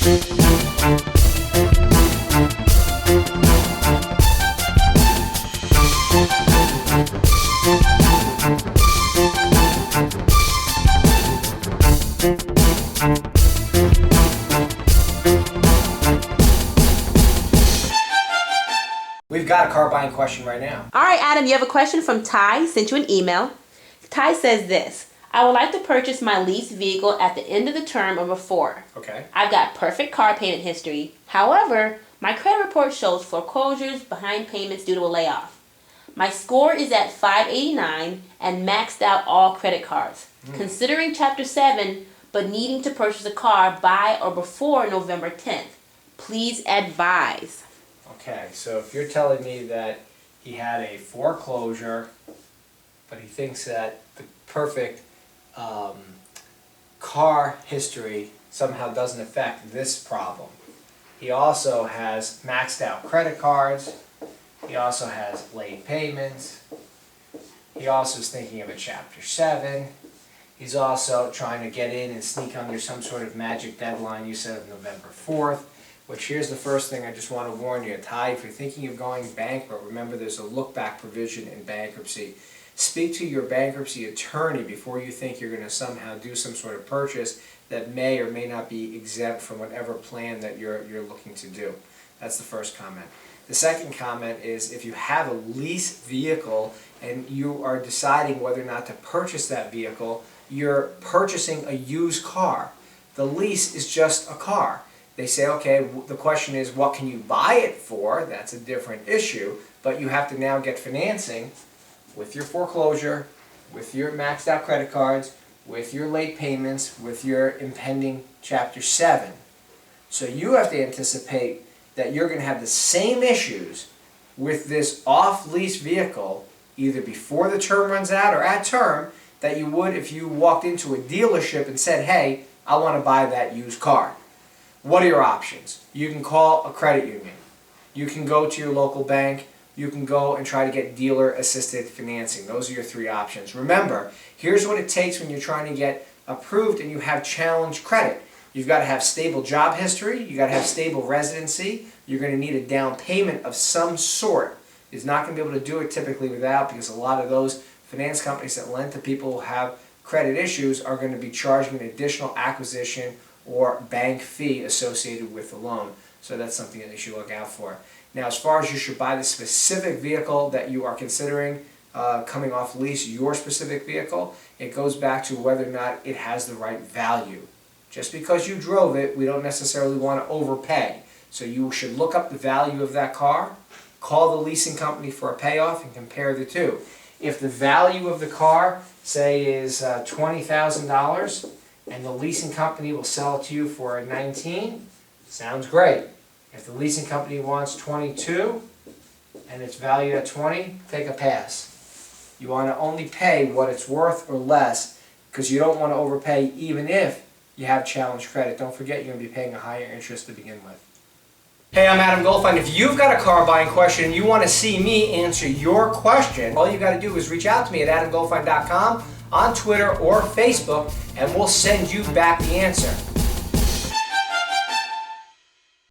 We've got a car buying question right now. All right, Adam, you have a question from Ty. Sent you an email. Ty says this: I would like to purchase my leased vehicle at the end of the term or before. Okay. I've got perfect car payment history. However, my credit report shows foreclosures, behind payments due to a layoff. My score is at 589 and maxed out all credit cards. Considering Chapter 7, but needing to purchase a car by or before November 10th. Please advise. Okay, so if you're telling me that he had a foreclosure, but he thinks that the perfect car history somehow doesn't affect this problem. He also has maxed out credit cards. He also has late payments. He also is thinking of a Chapter 7. He's also trying to get in and sneak under some sort of magic deadline, you said, of November 4th. Which, here's the first thing I just want to warn you, Ty, if you're thinking of going bankrupt, remember there's a look-back provision in bankruptcy. Speak to your bankruptcy attorney before you think you're going to somehow do some sort of purchase that may or may not be exempt from whatever plan that you're looking to do. That's the first comment. The second comment is, if you have a lease vehicle and you are deciding whether or not to purchase that vehicle, you're purchasing a used car. The lease is just a car. They say, okay, the question is, what can you buy it for? That's a different issue, but you have to now get financing with your foreclosure, with your maxed out credit cards, with your late payments, with your impending Chapter 7. So you have to anticipate that you're going to have the same issues with this off-lease vehicle, either before the term runs out or at term, that you would if you walked into a dealership and said, hey, I want to buy that used car. What are your options? You can call a credit union. You can go to your local bank. You can go and try to get dealer-assisted financing. Those are your three options. Remember, here's what it takes when you're trying to get approved and you have challenged credit. You've got to have stable job history. You've got to have stable residency. You're going to need a down payment of some sort. You're not going to be able to do it typically without, because a lot of those finance companies that lend to people who have credit issues are going to be charging an additional acquisition or bank fee associated with the loan. So that's something that you should look out for. Now, as far as you should buy the specific vehicle that you are considering coming off lease, your specific vehicle, it goes back to whether or not it has the right value. Just because you drove it, we don't necessarily want to overpay. So you should look up the value of that car, call the leasing company for a payoff, and compare the two. If the value of the car, say, is $20,000, and the leasing company will sell it to you for $19,000, sounds great. If the leasing company wants $22,000 and it's valued at $20,000, take a pass. You want to only pay what it's worth or less, because you don't want to overpay even if you have challenged credit. Don't forget, you're going to be paying a higher interest to begin with. Hey, I'm Adam Goldfein. If you've got a car buying question and you want to see me answer your question, all you got to do is reach out to me at adamgoldfein.com, on Twitter or Facebook, and we'll send you back the answer.